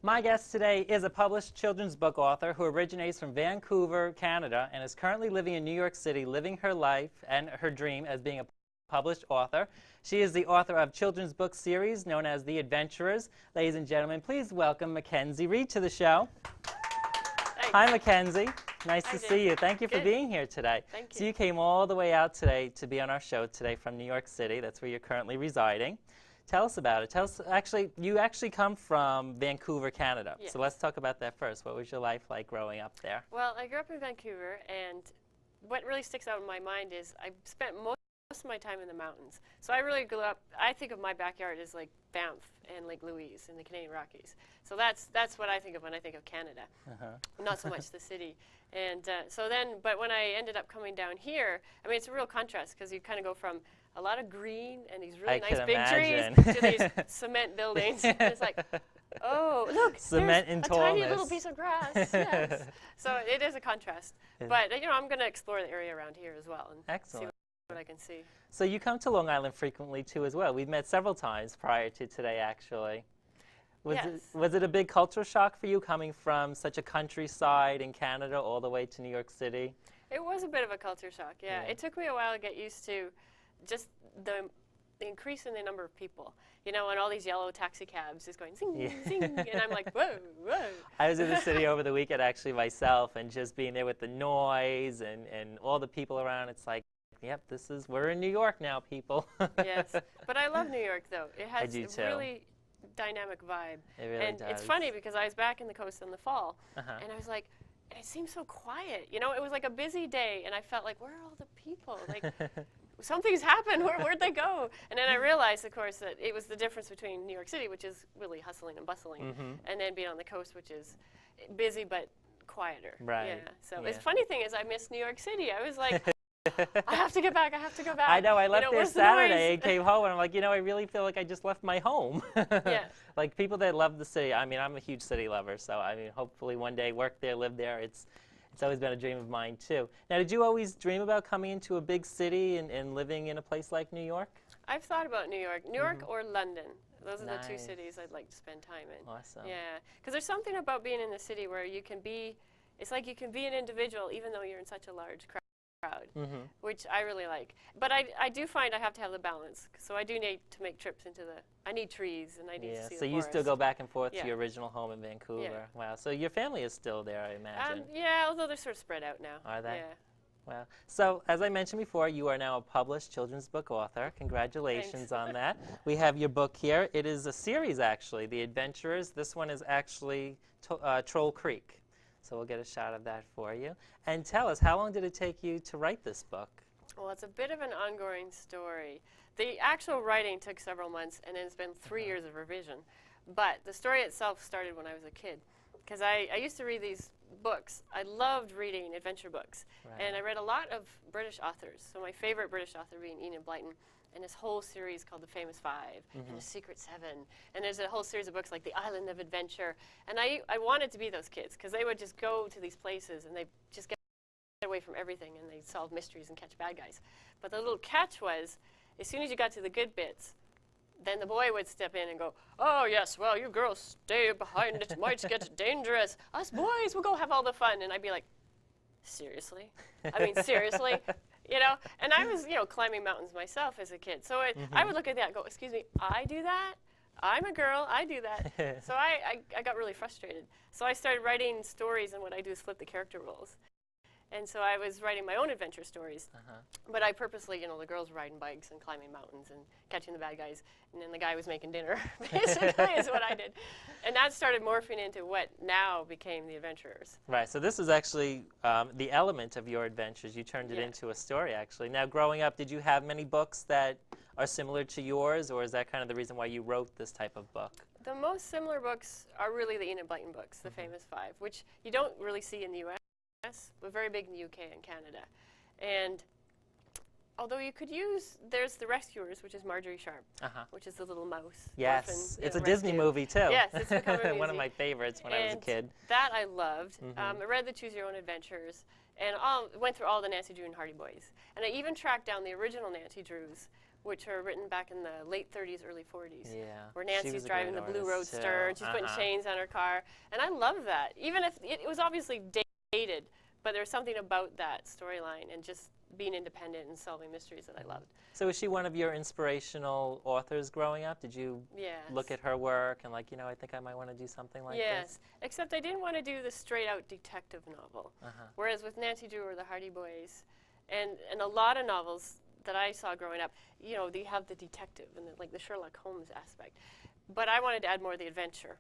My guest today is a published children's book author who originates from Vancouver, Canada, and is currently living in New York City, living her life and her dream as being a published author. She is the author of children's book series known as The Adventurers. Ladies and gentlemen, please welcome Mackenzie Reide to the show. Thanks. Hi, Mackenzie. Nice to see you. Thank you for being here today. Thank you. So you came all the way out today to be on our show today from New York City. That's where you're currently residing. Tell us about it. Tell us, you actually come from Vancouver, Canada. Yes. So let's talk about that first. What was your life like growing up there? Well, I grew up in Vancouver, and what really sticks out in my mind is I spent most of my time in the mountains. So I really grew up, I think of my backyard as like Banff and Lake Louise in the Canadian Rockies. So that's what I think of when I think of Canada, not so much the city. And but when I ended up coming down here, I mean, it's a real contrast because you kind of go from a lot of green and these really nice big trees to these cement buildings. And it's like, oh, look, cement there's and a tallness. tiny little piece of grass. Yes. So it is a contrast. But, you know, I'm going to explore the area around here as well and see what I can see. So you come to Long Island frequently, too, as well. We've met several times prior to today, actually. Was it a big culture shock for you coming from such a countryside in Canada all the way to New York City? It was a bit of a culture shock, yeah. It took me a while to get used to just the increase in the number of people, you know, and all these yellow taxi cabs just going zing, zing, and I'm like, whoa, whoa. I was in the city over the weekend actually myself, and just being there with the noise and all the people around, it's like, yep, we're in New York now, people. Yes, but I love New York though. It has a really dynamic vibe. It really does. It's funny because I was back in the coast in the fall, and I was like, it seems so quiet, you know, it was like a busy day, and I felt like, where are all the people? Like, something's happened. Where'd they go? And then I realized, of course, that it was the difference between New York City, which is really hustling and bustling, and then being on the coast, which is busy but quieter. Right. Yeah. So the funny thing is, I miss New York City. I was like, I have to get back. I have to go back. I know. I left there Saturday and the came home, and I'm like, you know, I really feel like I just left my home. Yeah. Like people that love the city. I mean, I'm a huge city lover, so I mean, hopefully one day work there, live there. It's always been a dream of mine, too. Now, did you always dream about coming into a big city and living in a place like New York? I've thought about New York. New York or London. Those are the two cities I'd like to spend time in. Awesome. Yeah. Because there's something about being in the city where you can be, it's like you can be an individual even though you're in such a large crowd. Which I really like. But I do find I have to have the balance. So I do need to make trips I need trees and I need to see the so you forest. still go back and forth to your original home in Vancouver. Yeah. Wow. So your family is still there, I imagine. Yeah, although they're sort of spread out now. Are they? Yeah. Wow. So as I mentioned before, you are now a published children's book author. Congratulations on that. We have your book here. It is a series, actually, The Adventurers. This one is actually Troll Creek. So we'll get a shot of that for you. And tell us, how long did it take you to write this book? Well, it's a bit of an ongoing story. The actual writing took several months, and then it's been 3 years of revision. But the story itself started when I was a kid, because I used to read these books. I loved reading adventure books, and I read a lot of British authors. So my favorite British author being Enid Blyton, and this whole series called The Famous Five and The Secret Seven. And there's a whole series of books like The Island of Adventure. And I wanted to be those kids because they would just go to these places and they just get away from everything and they solve mysteries and catch bad guys. But the little catch was, as soon as you got to the good bits, then the boy would step in and go, oh, yes, well, you girls stay behind. It might get dangerous. Us boys will go have all the fun. And I'd be like, seriously? I mean, seriously? You know, and I was, you know, climbing mountains myself as a kid. So I would look at that and go, excuse me, I do that? I'm a girl, I do that. So I got really frustrated. So I started writing stories, and what I do is flip the character roles. And so I was writing my own adventure stories. But I purposely, you know, the girls were riding bikes and climbing mountains and catching the bad guys. And then the guy was making dinner, basically, is what I did. And that started morphing into what now became The Adventurers. Right, so this is actually the element of your adventures. You turned it into a story, actually. Now, growing up, did you have many books that are similar to yours, or is that kind of the reason why you wrote this type of book? The most similar books are really the Enid Blyton books, The Famous Five, which you don't really see in the U.S., but very big in the UK and Canada. And although you could use, there's The Rescuers, which is Marjorie Sharp, which is the little mouse. Yes, orphan, it's a Disney movie, too. Yes, it's become a one of my favorites when I was a kid. That I loved. I read the Choose Your Own Adventures, and went through all the Nancy Drew and Hardy Boys. And I even tracked down the original Nancy Drews, which were written back in the late 30s, early 40s. Yeah. Where She Nancy's was a driving the great blue artist, roadster too. and she's putting chains on her car. And I love that. Even if it was obviously dated, but there was something about that storyline and just being independent and solving mysteries that I loved. So was she one of your inspirational authors growing up? Did you look at her work and like, I think I might want to do something like this? Yes, except I didn't want to do the straight-out detective novel. Whereas with Nancy Drew or the Hardy Boys, and a lot of novels that I saw growing up, they have the detective and the Sherlock Holmes aspect. But I wanted to add more of the adventure.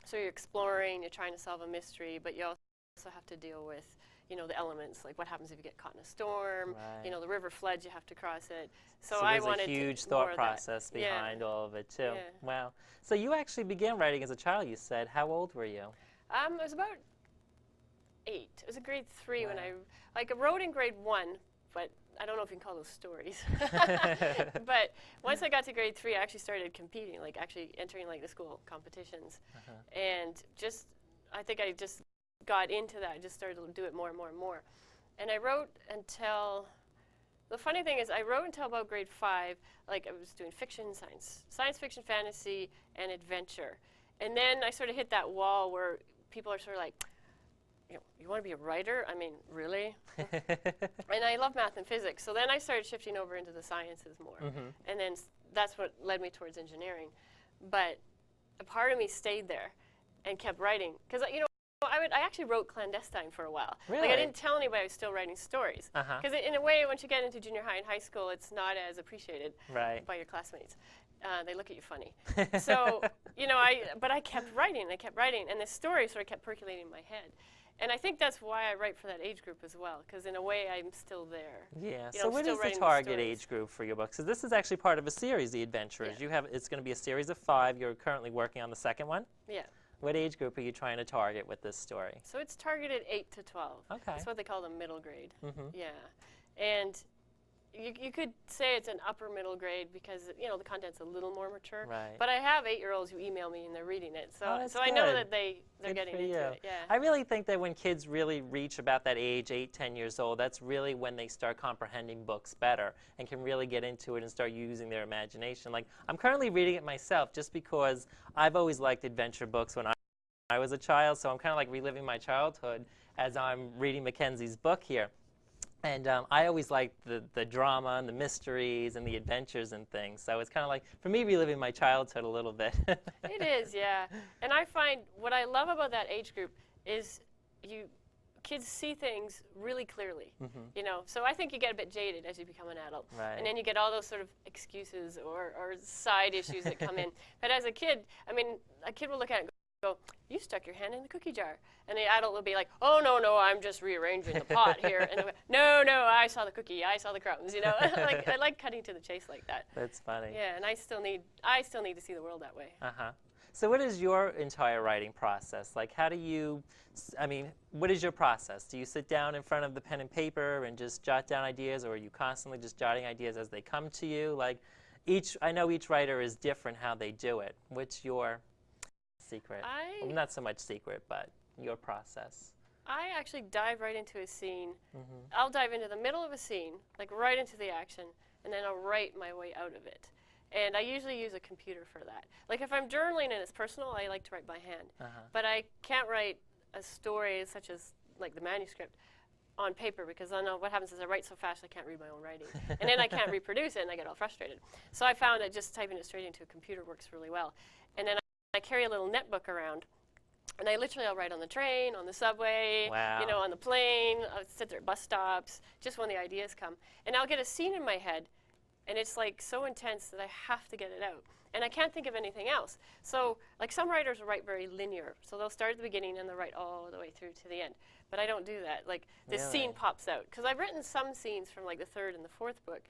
So you're exploring, you're trying to solve a mystery, but you also have to deal with the elements, like what happens if you get caught in a storm, the river floods, you have to cross it. So I wanted there's a huge thought process behind all of it, too. Yeah. Wow. So you actually began writing as a child, you said. How old were you? I was about 8. It was a grade 3 when I wrote in grade 1, but I don't know if you can call those stories. But once I got to grade 3, I actually started competing, actually entering the school competitions. And I think I just got into that. I just started to do it more and more and more. And I wrote until, the funny thing is I wrote until about grade 5, I was doing fiction, science fiction, fantasy, and adventure. And then I sort of hit that wall where people are sort of like, you want to be a writer? I mean, really? And I love math and physics. So then I started shifting over into the sciences more. And then that's what led me towards engineering. But a part of me stayed there and kept writing. Because, I actually wrote clandestine for a while. Really? I didn't tell anybody I was still writing stories. Because in a way, once you get into junior high and high school, it's not as appreciated by your classmates. They look at you funny. So, but I kept writing, and the story sort of kept percolating in my head. And I think that's why I write for that age group as well, because in a way I'm still there. Yeah. So what is the target age group for your books? So this is actually part of a series, The Adventurers. It's going to be a series of 5. You're currently working on the second one? Yeah. What age group are you trying to target with this story? So it's targeted 8 to 12. Okay. That's what they call the middle grade. Yeah. And you could say it's an upper middle grade because the content's a little more mature. Right. But I have 8-year-olds who email me and they're reading it, so I good. know that they're getting into it. Yeah. I really think that when kids really reach about that age, 8, 10 years old, that's really when they start comprehending books better and can really get into it and start using their imagination. I'm currently reading it myself just because I've always liked adventure books when I was a child, so I'm kind of reliving my childhood as I'm reading Mackenzie's book here. And I always liked the drama and the mysteries and the adventures and things. So it's kind of for me, reliving my childhood a little bit. It is, yeah. And I find what I love about that age group is kids see things really clearly. So I think you get a bit jaded as you become an adult. Right. And then you get all those sort of excuses or side issues that come in. But as a kid, a kid will look at it and go, you stuck your hand in the cookie jar. And the adult will be like, oh, no, I'm just rearranging the pot here. And no, I saw the cookie, I saw the crumbs, I like cutting to the chase like that. That's funny. Yeah, and I still need to see the world that way. So what is your entire writing process? How do you, what is your process? Do you sit down in front of the pen and paper and just jot down ideas, or are you constantly just jotting ideas as they come to you? I know each writer is different how they do it. What's your secret? Well, not so much secret, but your process. I actually dive right into a scene. I'll dive into the middle of a scene, right into the action, and then I'll write my way out of it. And I usually use a computer for that. If I'm journaling and it's personal, I like to write by hand. But I can't write a story such as the manuscript on paper because I know what happens is I write so fast I can't read my own writing. And then I can't reproduce it and I get all frustrated. So I found that just typing it straight into a computer works really well. And then I carry a little netbook around. And I'll write on the train, on the subway, on the plane. I'll sit there at bus stops, just when the ideas come. And I'll get a scene in my head, and it's so intense that I have to get it out. And I can't think of anything else. So, some writers will write very linear. So they'll start at the beginning and they'll write all the way through to the end. But I don't do that. This scene pops out. Because I've written some scenes from the 3rd and the 4th book,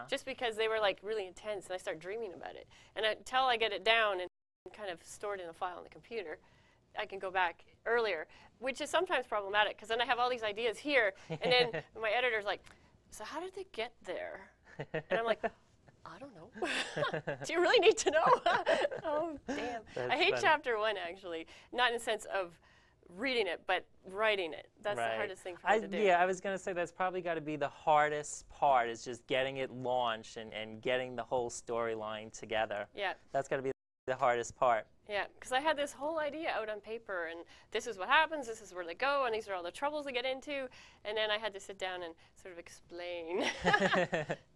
just because they were really intense, and I start dreaming about it. And until I get it down and kind of stored in a file on the computer, I can go back earlier, which is sometimes problematic because then I have all these ideas here, and then my editor's like, so how did they get there? And I'm like, I don't know. Do you really need to know? Oh, damn. That's I hate funny. chapter 1, actually, not in the sense of reading it, but writing it. That's the hardest thing for me to do. Yeah, I was going to say that's probably got to be the hardest part, is just getting it launched and getting the whole storyline together. Yeah. That's got to be the hardest part. Yeah, because I had this whole idea out on paper, and this is what happens, this is where they go, and these are all the troubles they get into, and then I had to sit down and sort of explain.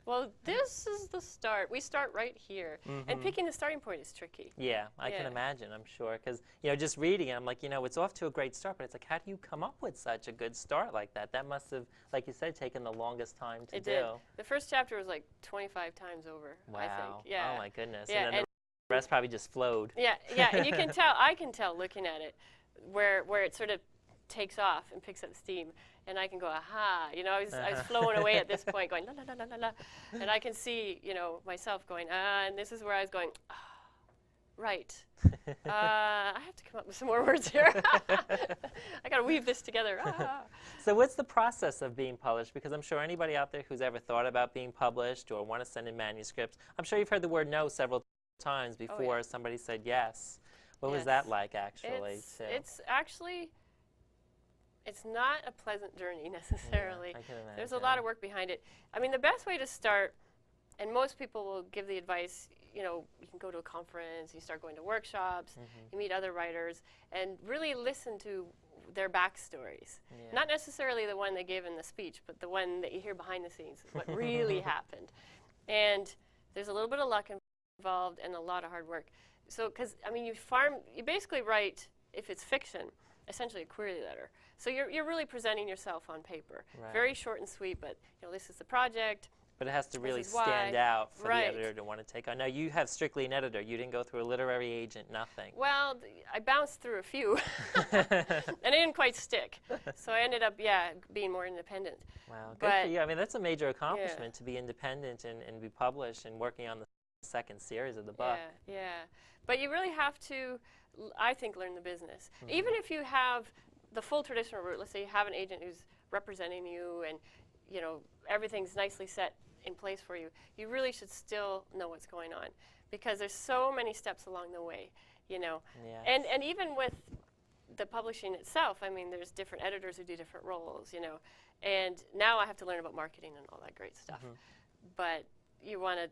Well, this is the start. We start right here, and picking the starting point is tricky. Yeah, I can imagine, I'm sure, because, you know, just reading it, I'm like, you know, it's off to a great start, but it's like, how do you come up with such a good start like that? That must have, like you said, taken the longest time to do. It did. The first chapter was like 25 times over, wow. I think. Yeah. Oh, my goodness. Yeah, and then the rest probably just flowed. Yeah, and you can tell, I can tell looking at it, where it sort of takes off and picks up steam, and I can go, aha, you know, I was flowing away at this point, going, la, la, la, la, la, and I can see, you know, myself going, and this is where I was going, right. I have to come up with some more words here. I got to weave this together. So what's the process of being published? Because I'm sure anybody out there who's ever thought about being published or want to send in manuscripts, I'm sure you've heard the word no several times before somebody said yes. What was that like, actually? It's actually, it's not a pleasant journey necessarily. Yeah, I can imagine. There's a lot of work behind it. I mean, the best way to start, and most people will give the advice, you know, you can go to a conference, you start going to workshops, you meet other writers, and really listen to their backstories. Yeah. Not necessarily the one they gave in the speech, but the one that you hear behind the scenes, what really happened. And there's a little bit of luck involved and a lot of hard work. So, because, I mean, you basically write, if it's fiction, essentially a query letter. So you're really presenting yourself on paper. Right. Very short and sweet, but, you know, this is the project. But it has to really stand out for the editor to want to take on. Now, you have strictly an editor. You didn't go through a literary agent, nothing. Well, I bounced through a few, and it didn't quite stick. So I ended up, being more independent. Wow, good for you. I mean, that's a major accomplishment, to be independent and be published and working on the second series of the book. Yeah. But you really have to, I think, learn the business. Even if you have the full traditional route, let's say you have an agent who's representing you and, you know, everything's nicely set in place for you, you really should still know what's going on, because there's so many steps along the way, you know. Yes. And even with the publishing itself, I mean, there's different editors who do different roles, you know. And now I have to learn about marketing and all that great stuff. But you want to,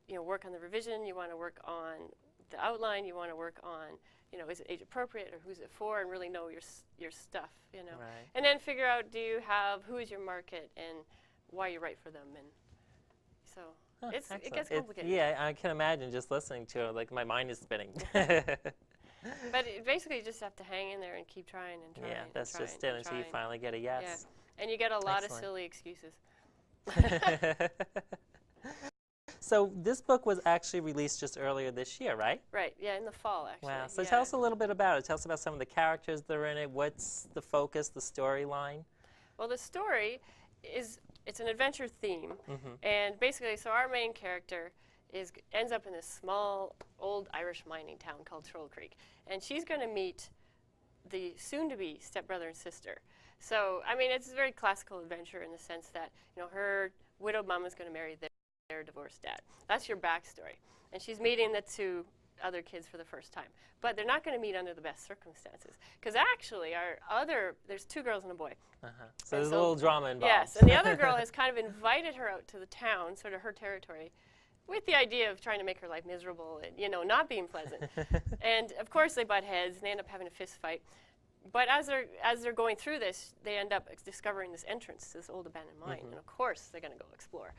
you know, work on the revision, you want to work on the outline, you want to work on, you know, is it age appropriate or who's it for, and really know your stuff, you know. Right. And then figure out, who is your market and why you write for them, and so it gets complicated. Yeah, I can imagine just listening to it, like my mind is spinning. But basically you just have to hang in there and keep trying and trying. Yeah, that's just it until you finally get a yes. Yeah. And you get a lot of silly excuses. So this book was actually released just earlier this year, right? Right, yeah, in the fall, actually. Wow, so tell us a little bit about it. Tell us about some of the characters that are in it. What's the focus, the storyline? Well, the story it's an adventure theme. And basically, so our main character ends up in this small, old Irish mining town called Troll Creek. And she's going to meet the soon-to-be stepbrother and sister. So, I mean, it's a very classical adventure in the sense that, you know, her widowed mom is going to marry their divorced dad. That's your backstory. And she's meeting the two other kids for the first time. But they're not going to meet under the best circumstances. Because actually, there's two girls and a boy. So there's a little drama involved. Yes, and the other girl has kind of invited her out to the town, sort of her territory, with the idea of trying to make her life miserable and, you know, not being pleasant. And, of course, they butt heads, and they end up having a fist fight. But as they're going through this, they end up discovering this entrance to this old abandoned mine. And, of course, they're going to go explore.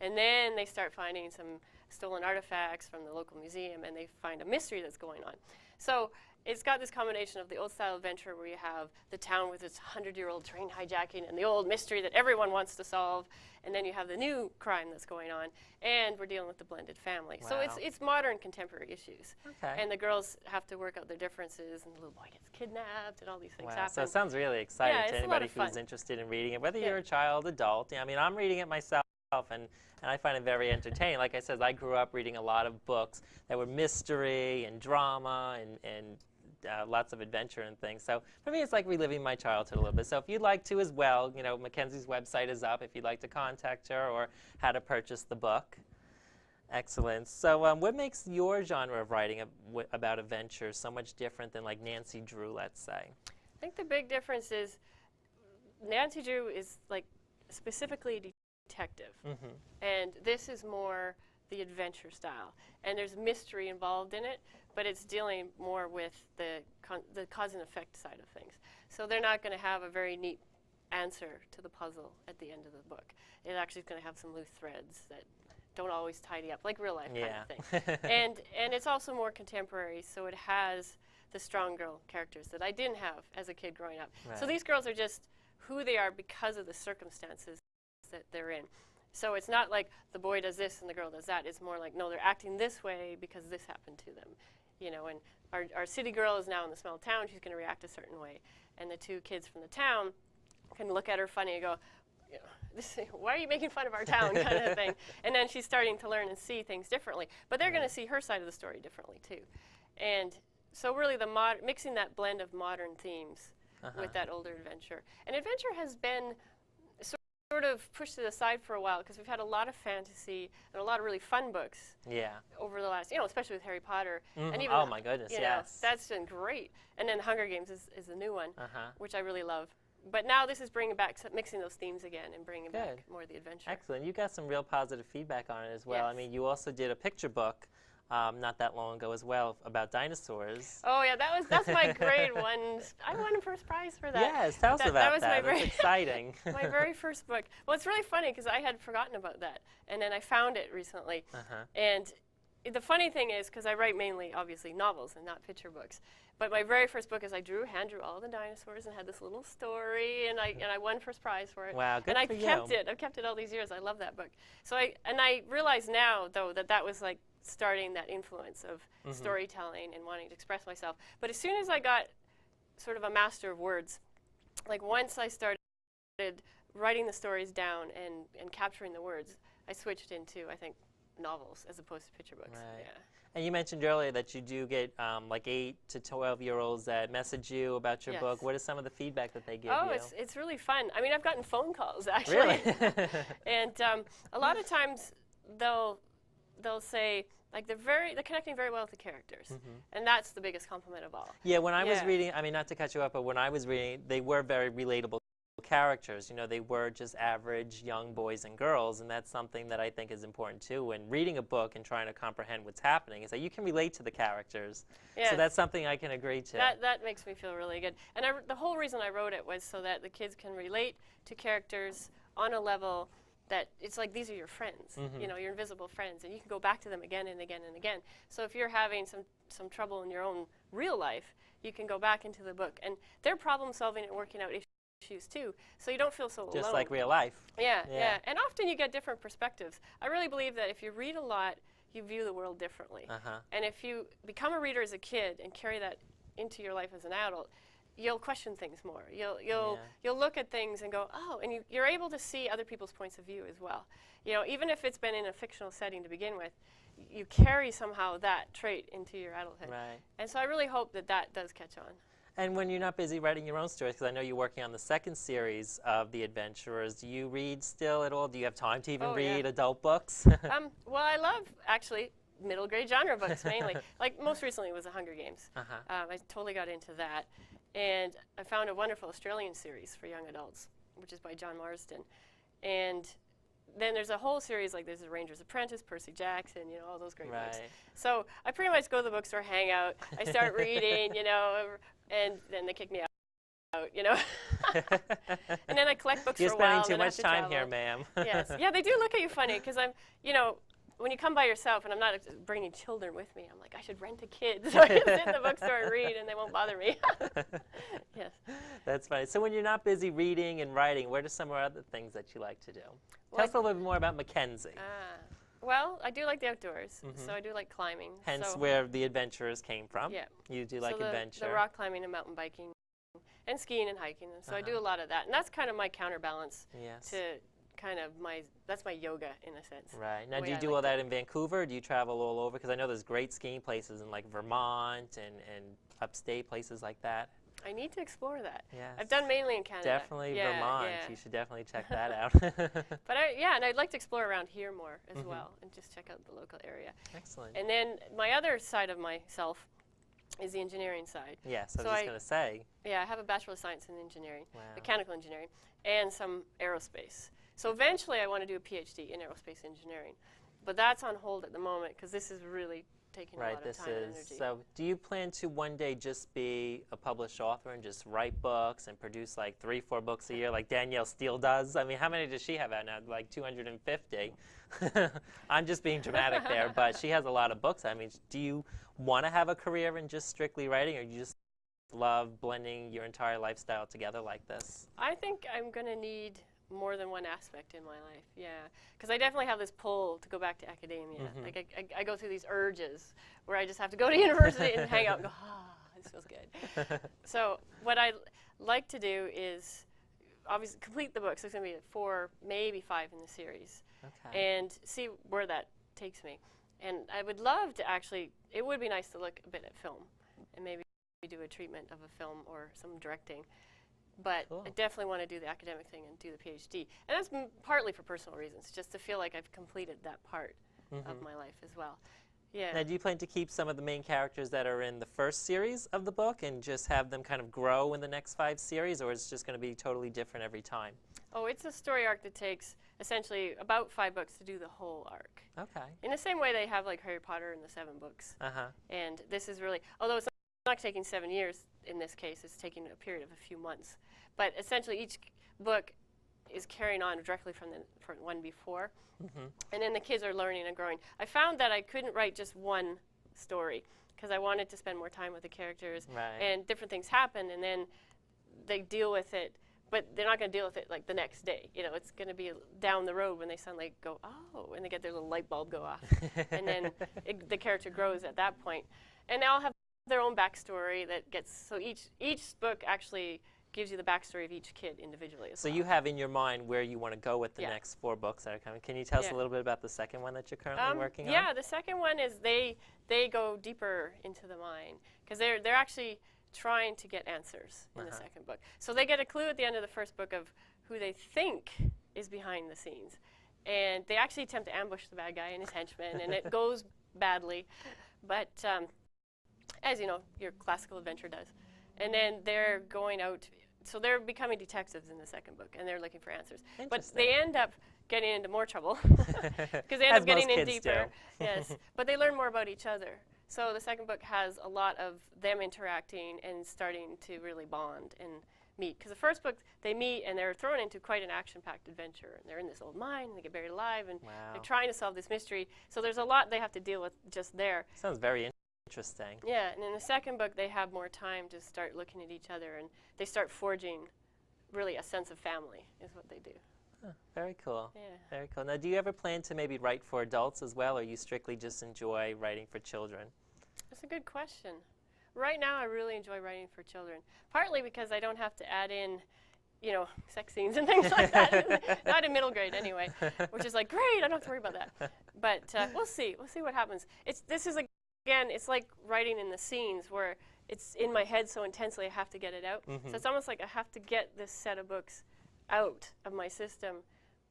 And then they start finding some stolen artifacts from the local museum, and they find a mystery that's going on. So it's got this combination of the old-style adventure where you have the town with its 100-year-old train hijacking and the old mystery that everyone wants to solve, and then you have the new crime that's going on, and we're dealing with the blended family. Wow. So it's modern contemporary issues. Okay. And the girls have to work out their differences, and the little boy gets kidnapped, and all these things happen. So it sounds really exciting to anybody who's interested in reading it, whether you're a child, adult. I mean, I'm reading it myself. And I find it very entertaining. Like I said, I grew up reading a lot of books that were mystery and drama and lots of adventure and things. So for me, it's like reliving my childhood a little bit. So if you'd like to as well, you know, Mackenzie's website is up if you'd like to contact her or how to purchase the book. Excellent. So what makes your genre of writing about adventure so much different than like Nancy Drew, let's say? think the big difference is Nancy Drew is like specifically a detective, and this is more the adventure style. And there's mystery involved in it, but it's dealing more with the cause and effect side of things. So they're not going to have a very neat answer to the puzzle at the end of the book. It actually is going to have some loose threads that don't always tidy up, like real life kind of thing. And it's also more contemporary, so it has the strong girl characters that I didn't have as a kid growing up. Right. So these girls are just who they are because of the circumstances that they're in. So it's not like the boy does this and the girl does that. It's more like, no, they're acting this way because this happened to them. You know, and our city girl is now in the small town. She's going to react a certain way. And the two kids from the town can look at her funny and go, you know, why are you making fun of our town kind of thing. And then she's starting to learn and see things differently. But they're going to see her side of the story differently, too. And so really mixing that blend of modern themes with that older adventure. And adventure has been sort of pushed to the side for a while because we've had a lot of fantasy and a lot of really fun books over the last, especially with Harry Potter. And even, oh my goodness, yes. That's been great. And then Hunger Games is the new one, which I really love. But now this is bringing back, mixing those themes again and bringing back more of the adventure. Excellent. You got some real positive feedback on it as well. Yes. I mean, you also did a picture book not that long ago as well about dinosaurs. Oh yeah, that's my grade one. I won a first prize for that. Yes, tell us about that. That's exciting. My very first book. Well, it's really funny because I had forgotten about that, and then I found it recently. And the funny thing is, because I write mainly, obviously, novels and not picture books. But my very first book is I hand drew all the dinosaurs and had this little story, and I won first prize for it. Wow, good for you. And I kept it. I've kept it all these years. I love that book. So I realize now though that was like starting that influence of storytelling and wanting to express myself. But as soon as I got sort of a master of words, like once I started writing the stories down and capturing the words, I switched into, I think, novels as opposed to picture books. Right. Yeah. And you mentioned earlier that you do get like 8 to 12-year-olds that message you about your book. What is some of the feedback that they give you? Oh, it's really fun. I mean, I've gotten phone calls actually. Really? And a lot of times they'll say, like, they're connecting very well with the characters, and that's the biggest compliment of all. Yeah, when I was reading, I mean, not to cut you up, but when I was reading, they were very relatable characters. You know, they were just average young boys and girls, and that's something that I think is important too when reading a book and trying to comprehend what's happening, is that you can relate to the characters. Yes. So that's something I can agree to. That makes me feel really good. And the whole reason I wrote it was so that the kids can relate to characters on a level that it's like these are your friends, you know, your invisible friends, and you can go back to them again and again and again. So if you're having some trouble in your own real life, you can go back into the book, and they're problem solving and working out issues too, so you don't feel so alone. Just like real life. Yeah. And often you get different perspectives. I really believe that if you read a lot, you view the world differently. And if you become a reader as a kid and carry that into your life as an adult, you'll question things more. You'll look at things and go, oh, and you're able to see other people's points of view as well. You know, even if it's been in a fictional setting to begin with, you carry somehow that trait into your adulthood. Right. And so I really hope that does catch on. And when you're not busy writing your own stories, because I know you're working on the second series of The Adventurers, do you read still at all? Do you have time to even read adult books? Well, I love, actually, middle grade genre books mainly. Like most recently was The Hunger Games. I totally got into that. And I found a wonderful Australian series for young adults, which is by John Marsden. And then there's a whole series, like there's The Ranger's Apprentice, Percy Jackson, you know, all those great books. So I pretty much go to the bookstore, hang out, I start reading, you know, and then they kick me out, you know. And then I collect books You're for a while. You're spending too much time here, ma'am. Yes. Yeah, they do look at you funny because I'm, you know, when you come by yourself, and I'm not bringing children with me, I'm like, I should rent a kid so I can sit in the bookstore and read, and they won't bother me. Yes. That's funny. So when you're not busy reading and writing, what are some other things that you like to do? Tell us a little bit more about Mackenzie. Well, I do like the outdoors, so I do like climbing. Hence where The Adventurers came from. Yeah. You do like adventure. The rock climbing and mountain biking and skiing and hiking. And so I do a lot of that. And that's kind of my counterbalance to kind of that's my yoga in a sense. Right. Now, do you do all that in Vancouver? Or do you travel all over? Because I know there's great skiing places in like Vermont and upstate places like that. I need to explore that. Yes. I've done mainly in Canada. Definitely Vermont. You should definitely check that out. But and I'd like to explore around here more as well and just check out the local area. Excellent. And then my other side of myself is the engineering side. Yes, I So was just going to say. Yeah, I have a Bachelor of Science in Engineering, Wow. mechanical engineering, and some aerospace. So eventually I want to do a PhD in aerospace engineering. But that's on hold at the moment because this is really taking a lot of time and energy. So do you plan to one day just be a published author and just write books and produce like 3-4 books a year like Danielle Steele does? I mean, how many does she have out now? Like 250? I'm just being dramatic there, but she has a lot of books. I mean, do you want to have a career in just strictly writing, or do you just love blending your entire lifestyle together like this? I think I'm going to need more than one aspect in my life, yeah. Because I definitely have this pull to go back to academia. Like I go through these urges where I just have to go to university and hang out and go, this feels good. So what I like to do is obviously complete the books. There's going to be 4, maybe 5 in the series. Okay. And see where that takes me. And I would love to actually, it would be nice to look a bit at film and maybe do a treatment of a film or some directing. But cool. I definitely want to do the academic thing and do the PhD. And that's partly for personal reasons, just to feel like I've completed that part of my life as well. Yeah. Now, do you plan to keep some of the main characters that are in the first series of the book and just have them kind of grow in the next 5 series, or is it just going to be totally different every time? Oh, it's a story arc that takes essentially about 5 books to do the whole arc. Okay. In the same way they have like Harry Potter and the 7 books. And this is really, although it's not taking 7 years in this case, it's taking a period of a few months. But essentially each book is carrying on directly from the one before. And then the kids are learning and growing. I found that I couldn't write just one story because I wanted to spend more time with the characters. Right. And different things happen, and then they deal with it. But they're not going to deal with it like the next day. You know, it's going to be down the road when they suddenly go, oh, and they get their little light bulb go off. And then the character grows at that point. And they all have their own backstory that gets, so each book actually gives you the backstory of each kid individually as well. So you have in your mind where you want to go with the next 4 books that are coming. Can you tell us a little bit about the second one that you're currently working on? Yeah, the second one is they go deeper into the mind because they're actually trying to get answers in the second book. So they get a clue at the end of the first book of who they think is behind the scenes. And they actually attempt to ambush the bad guy and his henchmen, and it goes badly. But as you know, your classical adventure does. And then they're going out, so they're becoming detectives in the second book, and they're looking for answers. But they end up getting into more trouble because they end up getting in deeper. Yes, but they learn more about each other. So the second book has a lot of them interacting and starting to really bond and meet. Because the first book, they meet and they're thrown into quite an action-packed adventure. And they're in this old mine, and they get buried alive, and they're trying to solve this mystery. So there's a lot they have to deal with just there. Sounds very interesting. Yeah, and in the second book, they have more time to start looking at each other, and they start forging really a sense of family is what they do. Huh, very cool. Yeah. Very cool. Now, do you ever plan to maybe write for adults as well, or you strictly just enjoy writing for children? That's a good question. Right now, I really enjoy writing for children, partly because I don't have to add in, you know, sex scenes and things like that. Not in middle grade, anyway, which is like, great, I don't have to worry about that. But we'll see. We'll see what happens. Again, it's like writing in the scenes where it's in my head so intensely I have to get it out. So it's almost like I have to get this set of books out of my system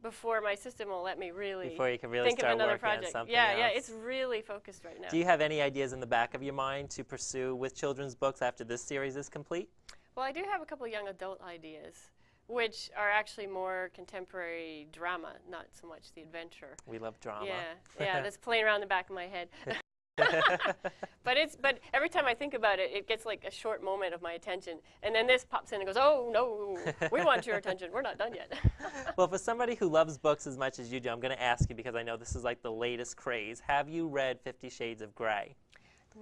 before my system will let me really before you can really think of start another working project. on something Yeah, else. yeah, it's really focused right now. Do you have any ideas in the back of your mind to pursue with children's books after this series is complete? Well, I do have a couple of young adult ideas, which are actually more contemporary drama, not so much the adventure. We love drama. Yeah, that's playing around the back of my head. But every time I think about it, it gets like a short moment of my attention, and then this pops in and goes, "Oh no, we want your attention. We're not done yet." Well, for somebody who loves books as much as you do, I'm going to ask you because I know this is like the latest craze. Have you read 50 Shades of Grey?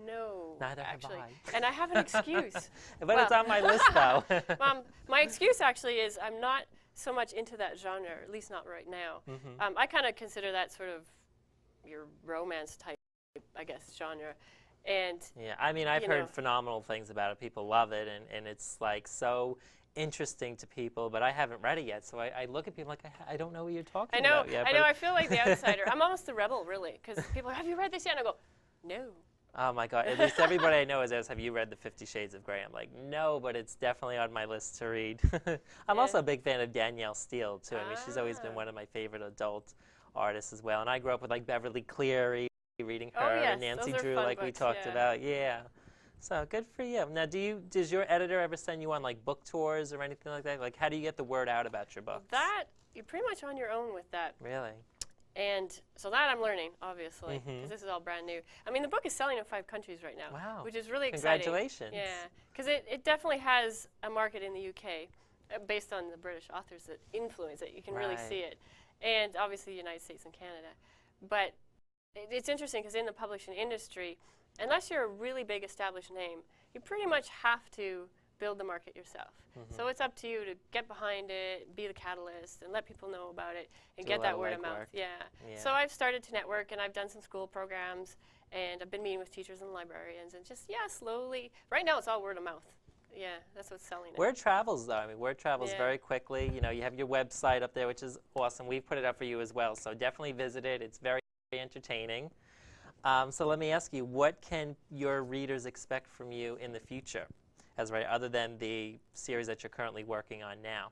No, Neither actually. have I. And I have an excuse. But it's on my list, though. My excuse actually is I'm not so much into that genre, at least not right now. I kind of consider that sort of your romance type, I guess, genre. And yeah, I mean, I've heard phenomenal things about it. People love it, and it's like so interesting to people, but I haven't read it yet, so I look at people like, I don't know what you're talking about yet. I know, I feel like the outsider. I'm almost the rebel, really, because people are, have you read this yet? And I go, no. Oh my God, at least everybody I know is asks, have you read the 50 Shades of Grey? I'm like, no, but it's definitely on my list to read. I'm also a big fan of Danielle Steele, too. I mean, she's always been one of my favorite adult artists as well, and I grew up with like Beverly Cleary, reading her, and Nancy Drew, like we talked about. Yeah. So good for you. Now, does your editor ever send you on like book tours or anything like that? Like, how do you get the word out about your books? That, you're pretty much on your own with that. Really? And so that I'm learning, obviously, because this is all brand new. I mean, the book is selling in 5 countries right now, wow. which is really exciting. Congratulations. Yeah, because it definitely has a market in the UK based on the British authors that influence it. You can really see it. And obviously the United States and Canada. But it's interesting because in the publishing industry, unless you're a really big established name, you pretty much have to build the market yourself. So it's up to you to get behind it, be the catalyst, and let people know about it, and get that word of mouth. Yeah. So I've started to network, and I've done some school programs, and I've been meeting with teachers and librarians, and just, slowly. Right now it's all word of mouth. Yeah, that's what's selling it. Word travels, though. I mean, word travels very quickly. You know, you have your website up there, which is awesome. We've put it up for you as well, so definitely visit it. It's very, very entertaining. So let me ask you, what can your readers expect from you in the future, other than the series that you're currently working on now?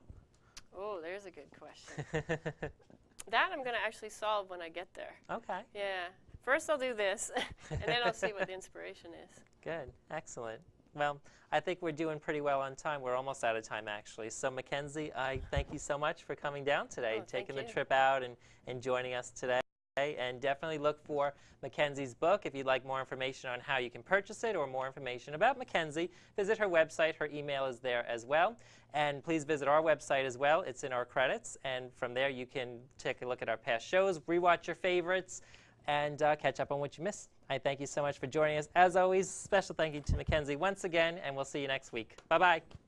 Oh, there's a good question. That I'm going to actually solve when I get there. Okay. Yeah. First I'll do this, and then I'll see what the inspiration is. Good. Excellent. Well, I think we're doing pretty well on time. We're almost out of time, actually. So, Mackenzie, I thank you so much for coming down today, taking the trip out and joining us today. And definitely look for Mackenzie's book. If you'd like more information on how you can purchase it or more information about Mackenzie, visit her website. Her email is there as well. And please visit our website as well. It's in our credits. And from there, you can take a look at our past shows, rewatch your favorites, and catch up on what you missed. I thank you so much for joining us. As always, special thank you to Mackenzie once again, and we'll see you next week. Bye-bye.